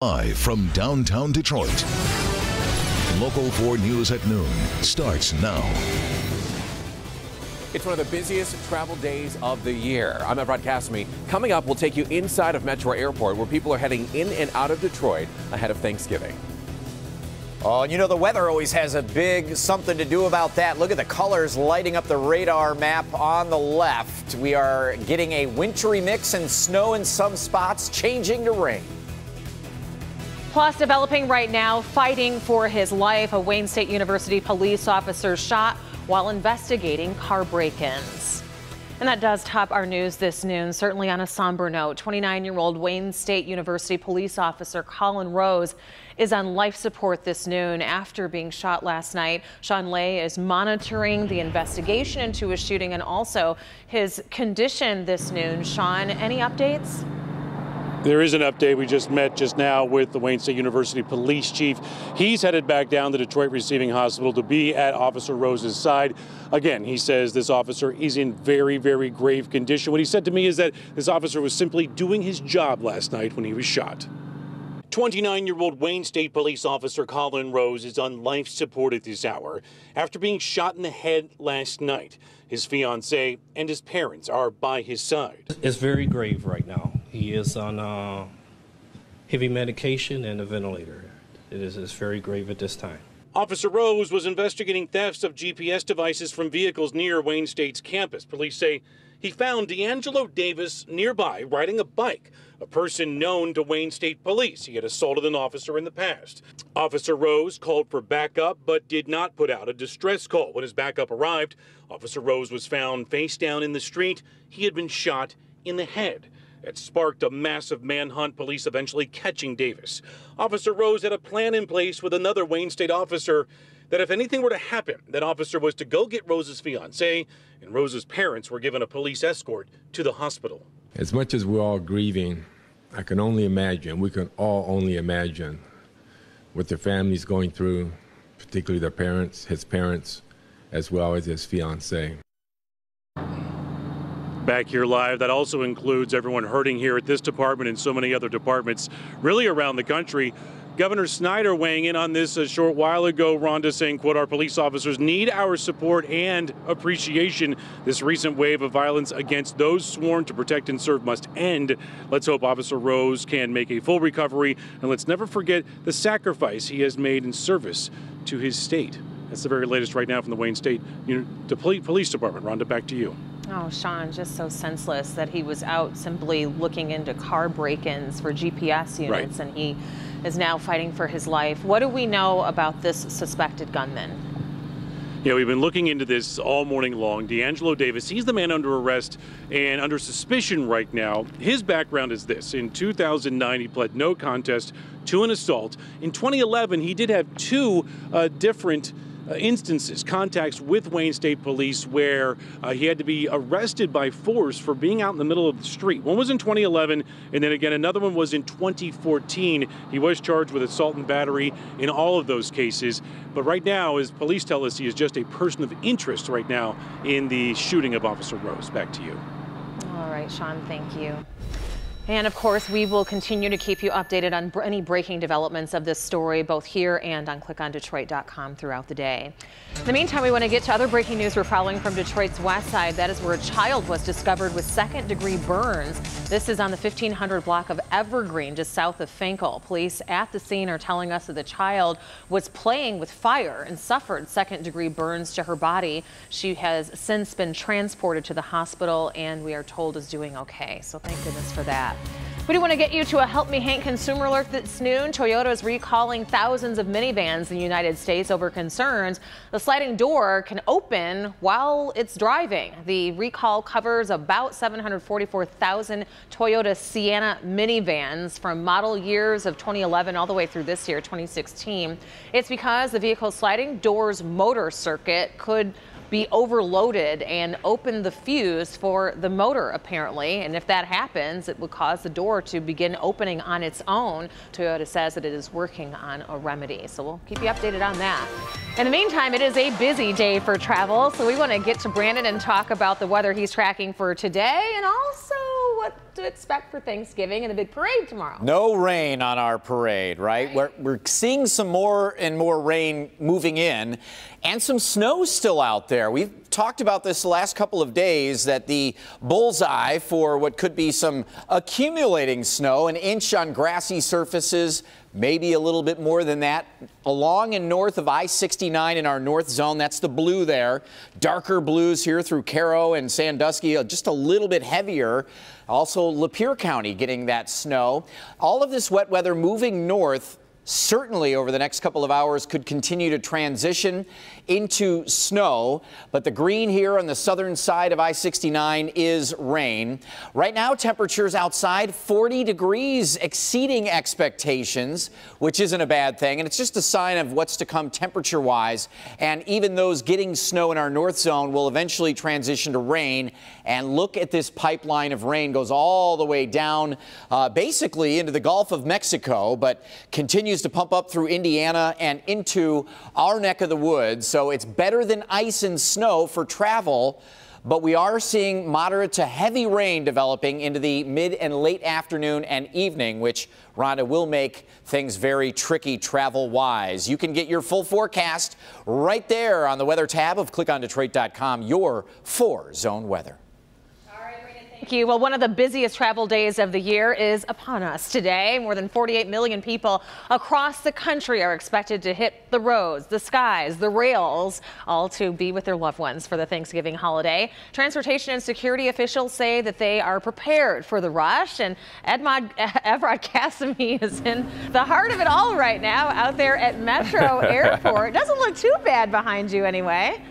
Live from downtown Detroit, Local 4 News at noon starts now. It's one of the busiest travel days of the year. I'm Evrod Cassimy. Coming up, we'll take you inside of Metro Airport, where people are heading in and out of Detroit ahead of Thanksgiving. Oh, and you know the weather always has a big something to do about that. Look at the colors lighting up the radar map on the left. We are getting a wintry mix and snow in some spots, changing to rain. Plus, developing right now, fighting for his life. A Wayne State University police officer shot while investigating car break-ins. And that does top our news this noon, certainly on a somber note. 29-year-old Wayne State University police officer Colin Rose is on life support this noon after being shot last night. Sean Lay is monitoring the investigation into his shooting and also his condition this noon. Sean, any updates? There is an update. We just met just now with the Wayne State University police chief. He's headed back down to Detroit Receiving Hospital to be at Officer Rose's side. Again, he says this officer is in very, very grave condition. What he said to me is that this officer was simply doing his job last night when he was shot. 29-year-old Wayne State police officer Colin Rose is on life support at this hour after being shot in the head last night. His fiancée and his parents are by his side. It's very grave right now. He is on heavy medication and a ventilator. It's very grave at this time. Officer Rose was investigating thefts of GPS devices from vehicles near Wayne State's campus. Police say he found D'Angelo Davis nearby riding a bike, a person known to Wayne State Police. He had assaulted an officer in the past. Officer Rose called for backup but did not put out a distress call. When his backup arrived, Officer Rose was found face down in the street. He had been shot in the head. It sparked a massive manhunt, police eventually catching Davis. Officer Rose had a plan in place with another Wayne State officer that if anything were to happen, that officer was to go get Rose's fiancée, and Rose's parents were given a police escort to the hospital. As much as we're all grieving, I can only imagine, we can all only imagine what the family's going through, particularly their parents, his parents, as well as his fiancée. Back here live, that also includes everyone hurting here at this department and so many other departments really around the country. Governor Snyder weighing in on this a short while ago, Rhonda, saying, quote, our police officers need our support and appreciation. This recent wave of violence against those sworn to protect and serve must end. Let's hope Officer Rose can make a full recovery, and let's never forget the sacrifice he has made in service to his state. That's the very latest right now from the Wayne State Police Department. Rhonda, back to you. Oh, Sean, just so senseless that he was out simply looking into car break-ins for GPS units, right, and he is now fighting for his life. What do we know about this suspected gunman? Yeah, we've been looking into this all morning long. D'Angelo Davis, he's the man under arrest and under suspicion right now. His background is this. In 2009, he pled no contest to an assault. In 2011, he did have two different instances, contacts with Wayne State Police where he had to be arrested by force for being out in the middle of the street. One was in 2011, and then again another one was in 2014. He was charged with assault and battery in all of those cases. But right now, as police tell us, he is just a person of interest right now in the shooting of Officer Rose. Back to you. All right, Sean, thank you. And of course, we will continue to keep you updated on any breaking developments of this story, both here and on clickondetroit.com throughout the day. In the meantime, we want to get to other breaking news we're following from Detroit's west side. That is where a child was discovered with second-degree burns. This is on the 1500 block of Evergreen, just south of Finkel. Police at the scene are telling us that the child was playing with fire and suffered second-degree burns to her body. She has since been transported to the hospital and we are told is doing okay. So thank goodness for that. We do want to get you to a Help Me Hank consumer alert this noon. Toyota is recalling thousands of minivans in the United States over concerns the sliding door can open while it's driving. The recall covers about 744,000 Toyota Sienna minivans from model years of 2011 all the way through this year, 2016. It's because the vehicle's sliding doors motor circuit could be overloaded and open the fuse for the motor, apparently. And if that happens, it would cause the door to begin opening on its own. Toyota says that it is working on a remedy. So we'll keep you updated on that. In the meantime, it is a busy day for travel. So we want to get to Brandon and talk about the weather he's tracking for today and also what to expect for Thanksgiving and the big parade tomorrow. No rain on our parade, right? We're seeing some more and more rain moving in, and some snow still out there. We've talked about this the last couple of days, that the bullseye for what could be some accumulating snow, an inch on grassy surfaces, maybe a little bit more than that, along and north of I-69 in our north zone. That's the blue there. Darker blues here through Caro and Sandusky, just a little bit heavier. Also, Lapeer County getting that snow. All of this wet weather moving north, certainly over the next couple of hours could continue to transition into snow, but the green here on the southern side of I-69 is rain. Right now, temperatures outside 40 degrees, exceeding expectations, which isn't a bad thing, and it's just a sign of what's to come temperature-wise. And even those getting snow in our north zone will eventually transition to rain. And look at this pipeline of rain, goes all the way down basically into the Gulf of Mexico, but continues to pump up through Indiana and into our neck of the woods. So it's better than ice and snow for travel, but we are seeing moderate to heavy rain developing into the mid and late afternoon and evening, which, Rhonda, will make things very tricky travel-wise. You can get your full forecast right there on the weather tab of clickondetroit.com, your 4-zone weather. Thank you. Well, one of the busiest travel days of the year is upon us today. More than 48 million people across the country are expected to hit the roads, the skies, the rails, all to be with their loved ones for the Thanksgiving holiday. Transportation and security officials say that they are prepared for the rush, and Evrod Cassimy is in the heart of it all right now out there at Metro Airport. Doesn't look too bad behind you anyway.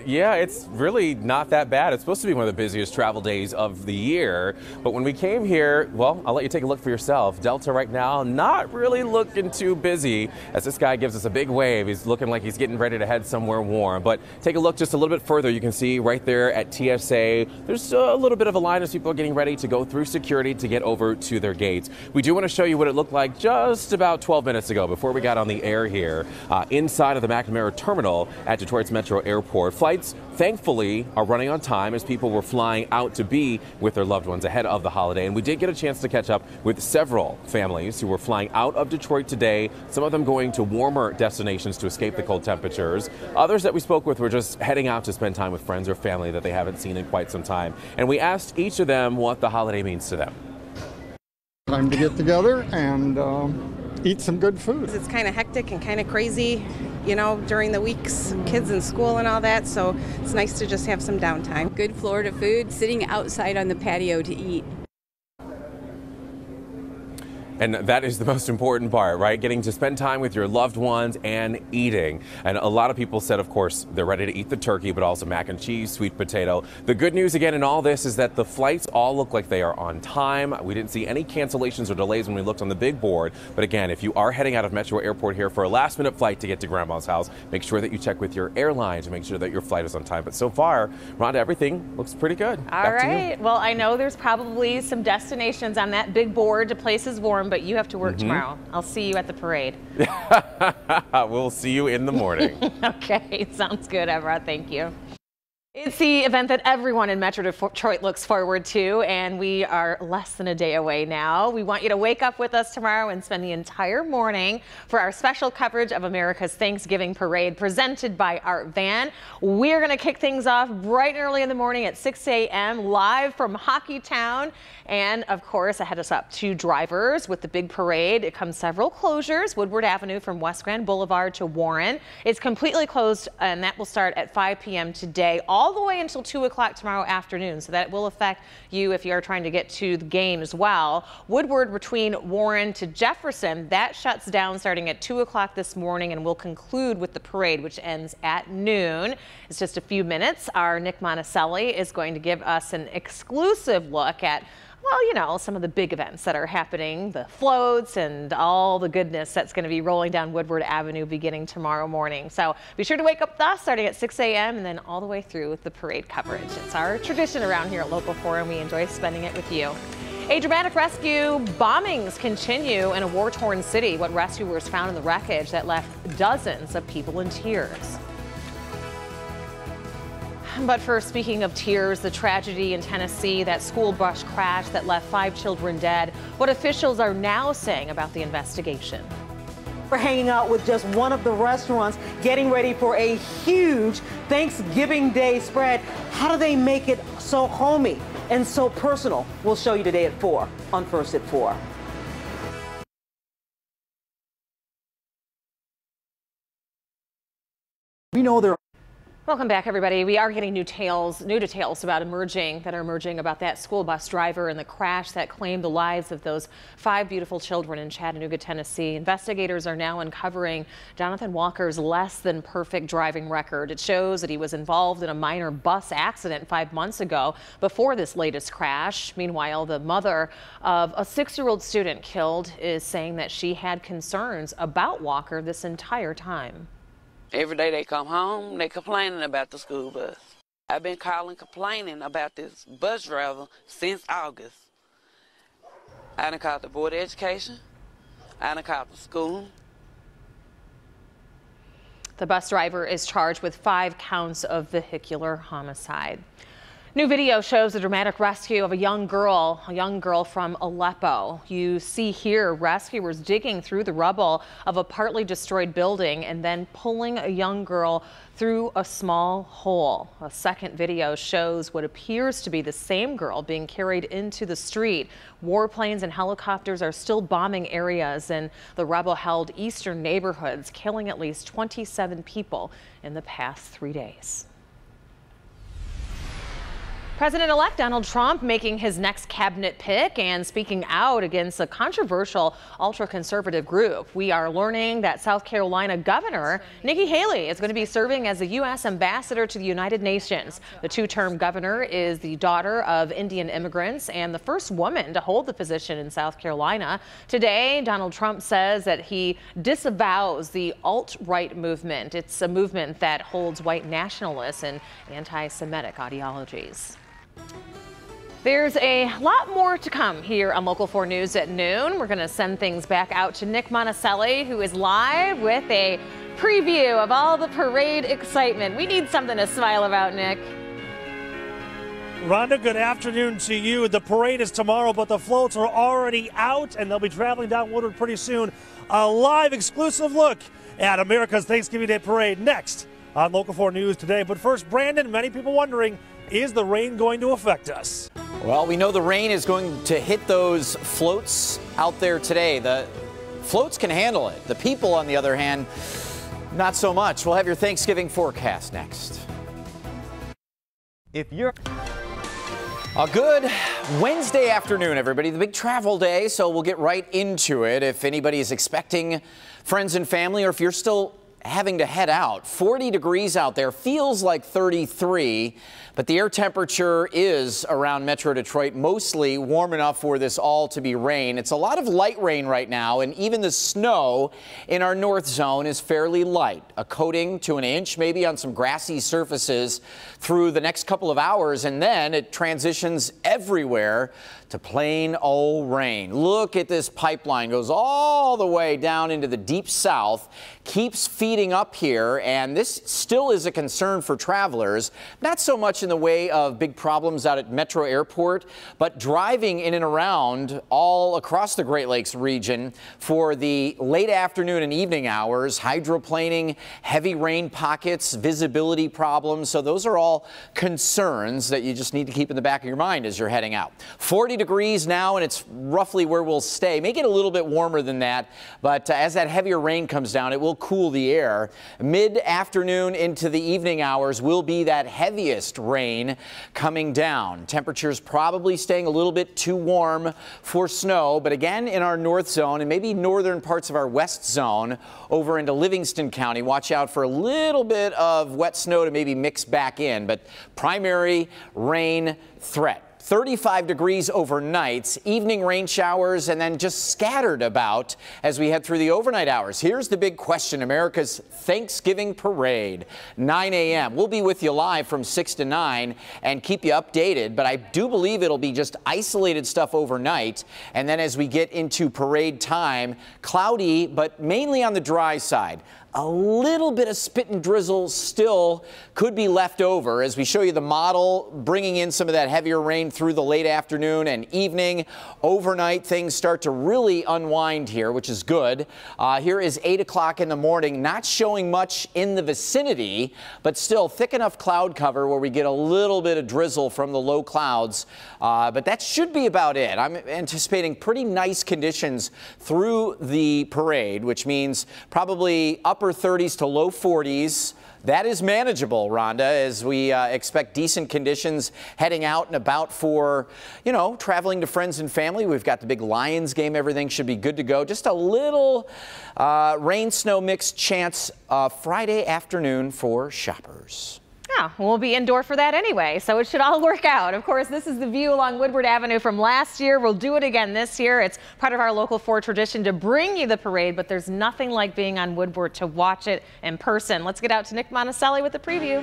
Yeah, it's really not that bad. It's supposed to be one of the busiest travel days of the year. But when we came here, well, I'll let you take a look for yourself. Delta right now, not really looking too busy as this guy gives us a big wave. He's looking like he's getting ready to head somewhere warm. But take a look just a little bit further. You can see right there at TSA, there's a little bit of a line as people are getting ready to go through security to get over to their gates. We do want to show you what it looked like just about 12 minutes ago before we got on the air here inside of the McNamara Terminal at Detroit's Metro Airport. Flights, thankfully, are running on time as people were flying out to be with their loved ones ahead of the holiday. And we did get a chance to catch up with several families who were flying out of Detroit today, some of them going to warmer destinations to escape the cold temperatures. Others that we spoke with were just heading out to spend time with friends or family that they haven't seen in quite some time. And we asked each of them what the holiday means to them. Time to get together and eat some good food. It's kind of hectic and kind of crazy, you know, during the weeks, kids in school and all that, so it's nice to just have some downtime. Good Florida food, sitting outside on the patio to eat. And that is the most important part, right? Getting to spend time with your loved ones and eating. And a lot of people said, of course, they're ready to eat the turkey, but also mac and cheese, sweet potato. The good news again in all this is that the flights all look like they are on time. We didn't see any cancellations or delays when we looked on the big board. But again, if you are heading out of Metro Airport here for a last-minute flight to get to Grandma's house, make sure that you check with your airline to make sure that your flight is on time. But so far, Rhonda, everything looks pretty good. All right. Well, I know there's probably some destinations on that big board to places warm, but you have to work tomorrow. I'll see you at the parade. We'll see you in the morning. Okay, sounds good, Evrod. Thank you. It's the event that everyone in Metro Detroit looks forward to, and we are less than a day away now. We want you to wake up with us tomorrow and spend the entire morning for our special coverage of America's Thanksgiving Parade presented by Art Van. We're going to kick things off bright and early in the morning at 6 a.m. live from Hockeytown. And of course, a heads up to drivers with the big parade. It comes several closures. Woodward Avenue from West Grand Boulevard to Warren is completely closed, and that will start at 5 p.m. today, all the way until 2 o'clock tomorrow afternoon. So that will affect you if you are trying to get to the game as well. Woodward between Warren to Jefferson, that shuts down starting at 2 o'clock this morning and will conclude with the parade, which ends at noon. It's just a few minutes. Our Nick Monticelli is going to give us an exclusive look at, well, you know, some of the big events that are happening, the floats and all the goodness that's going to be rolling down Woodward Avenue beginning tomorrow morning. So be sure to wake up with us starting at 6 a.m. and then all the way through with the parade coverage. It's our tradition around here at Local 4, and we enjoy spending it with you. A dramatic rescue. Bombings continue in a war-torn city. What rescuers found in the wreckage that left dozens of people in tears. But first, speaking of tears, the tragedy in Tennessee, that school bus crash that left 5 children dead, what officials are now saying about the investigation. We're hanging out with just one of the restaurants, getting ready for a huge Thanksgiving Day spread. How do they make it so homey and so personal? We'll show you today at 4 on First at 4. We know there. Welcome back, everybody. We are getting new details about emerging about that school bus driver and the crash that claimed the lives of those 5 beautiful children in Chattanooga, Tennessee. Investigators are now uncovering Jonathan Walker's less than perfect driving record. It shows that he was involved in a minor bus accident 5 months ago before this latest crash. Meanwhile, the mother of a 6-year-old student killed is saying that she had concerns about Walker this entire time. Every day they come home, they complaining about the school bus. I've been calling complaining about this bus driver since August. I done called the Board of Education. I done called the school. The bus driver is charged with 5 counts of vehicular homicide. New video shows the dramatic rescue of a young girl from Aleppo. You see here rescuers digging through the rubble of a partly destroyed building and then pulling a young girl through a small hole. A second video shows what appears to be the same girl being carried into the street. Warplanes and helicopters are still bombing areas in the rebel-held eastern neighborhoods, killing at least 27 people in the past 3 days. President-elect Donald Trump making his next cabinet pick and speaking out against a controversial ultra-conservative group. We are learning that South Carolina Governor Nikki Haley is going to be serving as the U.S. ambassador to the United Nations. The 2-term governor is the daughter of Indian immigrants and the first woman to hold the position in South Carolina. Today, Donald Trump says that he disavows the alt-right movement. It's a movement that holds white nationalists and anti-Semitic ideologies. There's a lot more to come here on Local 4 News at noon. We're going to send things back out to Nick Monticelli, who is live with a preview of all the parade excitement. We need something to smile about, Nick. Rhonda, good afternoon to you. The parade is tomorrow, but the floats are already out, and they'll be traveling down Woodward pretty soon. A live exclusive look at America's Thanksgiving Day Parade next on Local 4 News today. But first, Brandon, many people wondering, is the rain going to affect us? Well, we know the rain is going to hit those floats out there today. The floats can handle it. The people, on the other hand, not so much. We'll have your Thanksgiving forecast next. If you're A good Wednesday afternoon, everybody. The big travel day, so we'll get right into it. If anybody is expecting friends and family, or if you're still having to head out, 40 degrees out there, feels like 33, but the air temperature is around Metro Detroit mostly warm enough for this all to be rain. It's a lot of light rain right now, and even the snow in our north zone is fairly light. A coating to an inch, maybe on some grassy surfaces through the next couple of hours, and then it transitions everywhere to plain old rain. Look at this pipeline, goes all the way down into the deep south, keeps feeding up here, and this still is a concern for travelers. Not so much in the way of big problems out at Metro Airport, but driving in and around all across the Great Lakes region for the late afternoon and evening hours, hydroplaning, heavy rain pockets, visibility problems. So those are all concerns that you just need to keep in the back of your mind as you're heading out. 40 degrees now, and it's roughly where we'll stay. Make it a little bit warmer than that, but as that heavier rain comes down, it will cool the air. Mid-afternoon into the evening hours will be that heaviest rain coming down. Temperatures probably staying a little bit too warm for snow, but again in our north zone and maybe northern parts of our west zone over into Livingston County, watch out for a little bit of wet snow to maybe mix back in, but primary rain threat. 35 degrees overnight, evening rain showers, and then just scattered about as we head through the overnight hours. Here's the big question, America's Thanksgiving Parade, 9 a.m. We'll be with you live from 6 to 9 and keep you updated, but I do believe it'll be just isolated stuff overnight. And then as we get into parade time, cloudy, but mainly on the dry side. A little bit of spit and drizzle still could be left over as we show you the model, bringing in some of that heavier rain through the late afternoon and evening. Overnight, things start to really unwind here, which is good. Here is 8 o'clock in the morning, not showing much in the vicinity, but still thick enough cloud cover where we get a little bit of drizzle from the low clouds. But that should be about it. I'm anticipating pretty nice conditions through the parade, which means probably upper 30s to low 40s. That is manageable, Rhonda, as we expect decent conditions heading out and about for, you know, traveling to friends and family. We've got the big Lions game. Everything should be good to go. Just a little rain-snow mix chance Friday afternoon for shoppers. Yeah, we'll be indoor for that anyway, so it should all work out. Of course, this is the view along Woodward Avenue from last year. We'll do it again this year. It's part of our Local 4 tradition to bring you the parade, but there's nothing like being on Woodward to watch it in person. Let's get out to Nick Monticelli with the preview.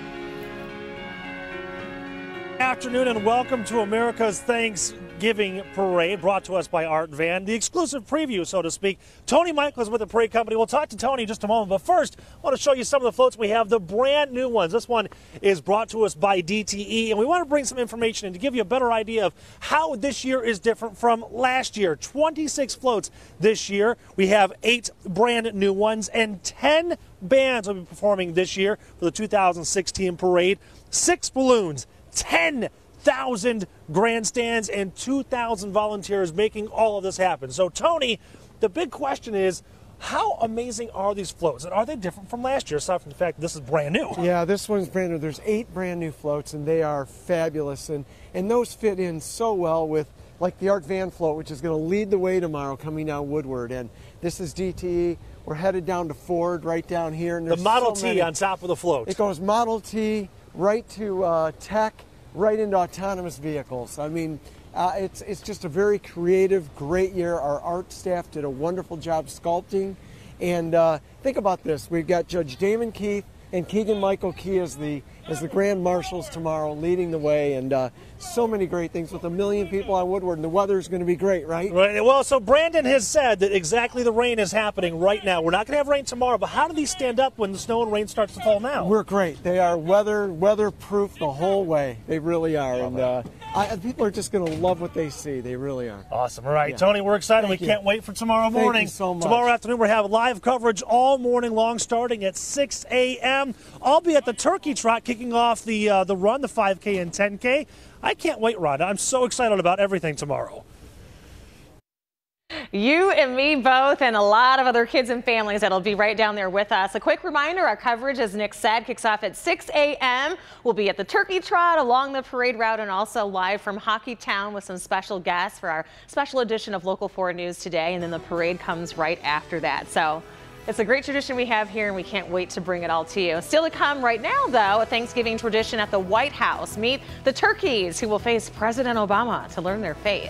Afternoon and welcome to America's Thanksgiving Parade, brought to us by Art Van, the exclusive preview, so to speak. Tony Michaels with the parade company. We'll talk to Tony in just a moment, but first, I want to show you some of the floats we have, the brand new ones. This one is brought to us by DTE, and we want to bring some information in to give you a better idea of how this year is different from last year. 26 floats this year. We have 8 brand new ones, and 10 bands will be performing this year for the 2016 parade. 6 balloons, 10,000 grandstands, and 2,000 volunteers making all of this happen. So, Tony, the big question is, how amazing are these floats? And are they different from last year, aside from the fact that this is brand new? Yeah, this one's brand new. There's 8 brand new floats, and they are fabulous. And those fit in so well with, like, the Art Van float, which is going to lead the way tomorrow coming down Woodward. And this is DTE. We're headed down to Ford, right down here. And the Model T on top of the float. It goes Model T right to tech, right into autonomous vehicles. I mean, it's just a very creative, great year. Our art staff did a wonderful job sculpting. And think about this. We've got Judge Damon Keith and Keegan-Michael Key as the Grand Marshals tomorrow, leading the way. And so many great things with 1 million people on Woodward. And the weather's going to be great, right? Right. Well, so Brandon has said that exactly the rain is happening right now. We're not going to have rain tomorrow, but how do these stand up when the snow and rain starts to fall now? We're great. They are weatherproof the whole way. They really are. And people are just going to love what they see. They really are. Awesome. All right, Yeah. Tony, we're excited. Thank We you. can't wait for tomorrow morning. Thank you so much. Tomorrow afternoon, we'll have live coverage all morning long, starting at 6 a.m. I'll be at the Turkey Trot kicking off the run, the 5K and 10K. I can't wait, Rhonda. I'm so excited about everything tomorrow. You and me both, and a lot of other kids and families that'll be right down there with us. A quick reminder, our coverage, as Nick said, kicks off at 6 a.m. We'll be at the Turkey Trot along the parade route and also live from Hockey Town with some special guests for our special edition of Local 4 News today, and then the parade comes right after that. So it's a great tradition we have here, and we can't wait to bring it all to you. Still to come right now, though, a Thanksgiving tradition at the White House. Meet the turkeys who will face President Obama to learn their fate.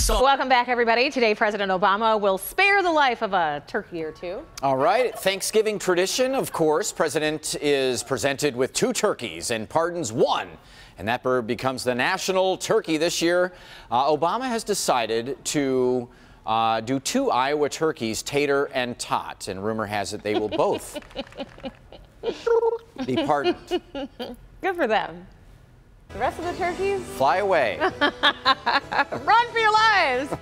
Welcome back, everybody. Today, President Obama will spare the life of a turkey or two. All right, Thanksgiving tradition, of course. President is presented with 2 turkeys and pardons 1. And that bird becomes the national turkey this year. Obama has decided to do 2 Iowa turkeys, Tater and Tot. And rumor has it they will both be pardoned. Good for them. The rest of the turkeys? Fly away. Run for your lives.